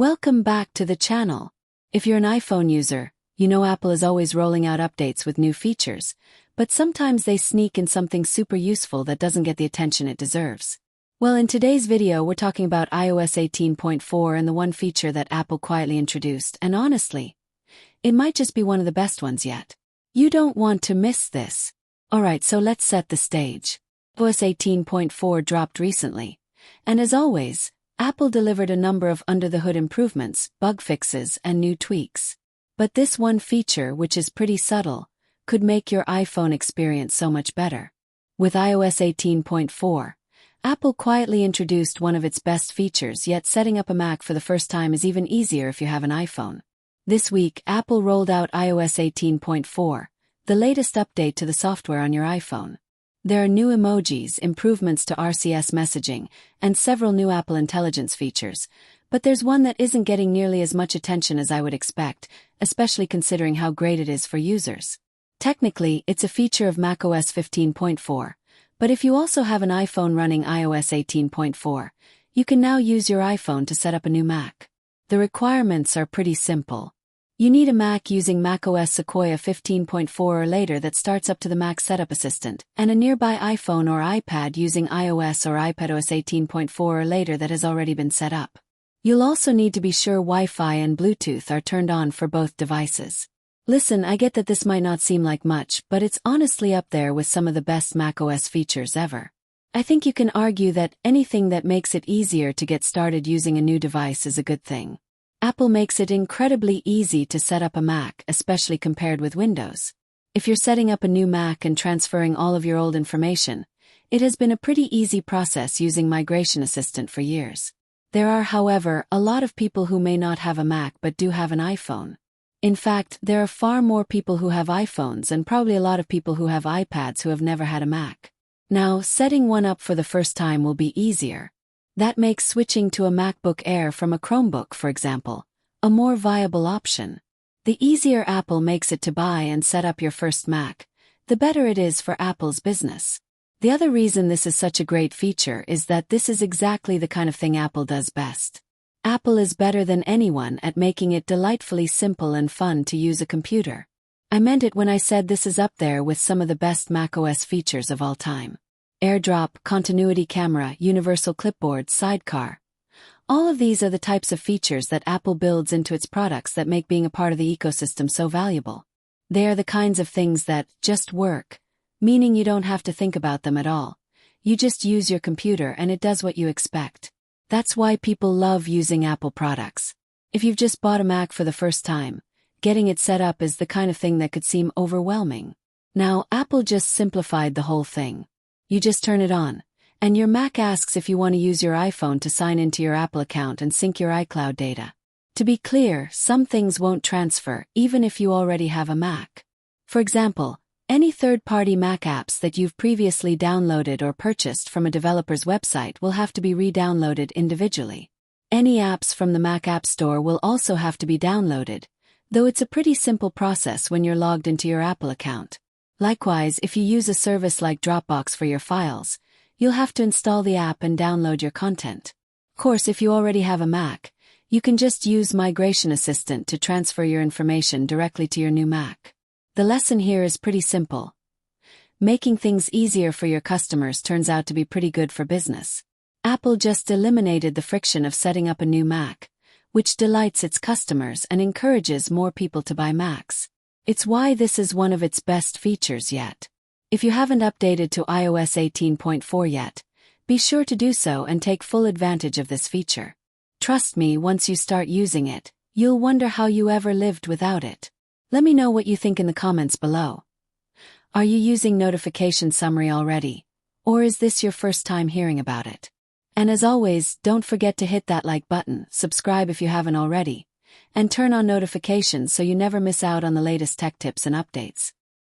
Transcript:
Welcome back to the channel. If you're an iPhone user, you know Apple is always rolling out updates with new features, but sometimes they sneak in something super useful that doesn't get the attention it deserves. Well, in today's video we're talking about iOS 18.4 and the one feature that Apple quietly introduced, and honestly, it might just be one of the best ones yet. You don't want to miss this. Alright, so let's set the stage. iOS 18.4 dropped recently, and as always, Apple delivered a number of under-the-hood improvements, bug fixes, and new tweaks. But this one feature, which is pretty subtle, could make your iPhone experience so much better. With iOS 18.4, Apple quietly introduced one of its best features, yet setting up a Mac for the first time is even easier if you have an iPhone. This week, Apple rolled out iOS 18.4, the latest update to the software on your iPhone. There are new emojis, improvements to RCS messaging, and several new Apple Intelligence features, but there's one that isn't getting nearly as much attention as I would expect, especially considering how great it is for users. Technically, it's a feature of macOS 15.4, but if you also have an iPhone running iOS 18.4, you can now use your iPhone to set up a new Mac. The requirements are pretty simple. You need a Mac using macOS Sequoia 15.4 or later that starts up to the Mac Setup Assistant, and a nearby iPhone or iPad using iOS or iPadOS 18.4 or later that has already been set up. You'll also need to be sure Wi-Fi and Bluetooth are turned on for both devices. Listen, I get that this might not seem like much, but it's honestly up there with some of the best macOS features ever. I think you can argue that anything that makes it easier to get started using a new device is a good thing. Apple makes it incredibly easy to set up a Mac, especially compared with Windows. If you're setting up a new Mac and transferring all of your old information, it has been a pretty easy process using Migration Assistant for years. There are, however, a lot of people who may not have a Mac but do have an iPhone. In fact, there are far more people who have iPhones and probably a lot of people who have iPads who have never had a Mac. Now, setting one up for the first time will be easier. That makes switching to a MacBook Air from a Chromebook, for example, a more viable option. The easier Apple makes it to buy and set up your first Mac, the better it is for Apple's business. The other reason this is such a great feature is that this is exactly the kind of thing Apple does best. Apple is better than anyone at making it delightfully simple and fun to use a computer. I meant it when I said this is up there with some of the best macOS features of all time. AirDrop, Continuity Camera, Universal Clipboard, Sidecar. All of these are the types of features that Apple builds into its products that make being a part of the ecosystem so valuable. They are the kinds of things that just work, meaning you don't have to think about them at all. You just use your computer and it does what you expect. That's why people love using Apple products. If you've just bought a Mac for the first time, getting it set up is the kind of thing that could seem overwhelming. Now, Apple just simplified the whole thing. You just turn it on, and your Mac asks if you want to use your iPhone to sign into your Apple account and sync your iCloud data. To be clear, some things won't transfer, even if you already have a Mac. For example, any third-party Mac apps that you've previously downloaded or purchased from a developer's website will have to be re-downloaded individually. Any apps from the Mac App Store will also have to be downloaded, though it's a pretty simple process when you're logged into your Apple account. Likewise, if you use a service like Dropbox for your files, you'll have to install the app and download your content. Of course, if you already have a Mac, you can just use Migration Assistant to transfer your information directly to your new Mac. The lesson here is pretty simple. Making things easier for your customers turns out to be pretty good for business. Apple just eliminated the friction of setting up a new Mac, which delights its customers and encourages more people to buy Macs. It's why this is one of its best features yet. If you haven't updated to iOS 18.4 yet, be sure to do so and take full advantage of this feature. Trust me, once you start using it, you'll wonder how you ever lived without it. Let me know what you think in the comments below. Are you using Notification Summary already? Or is this your first time hearing about it? And as always, don't forget to hit that like button, subscribe if you haven't already, and turn on notifications so you never miss out on the latest tech tips and updates.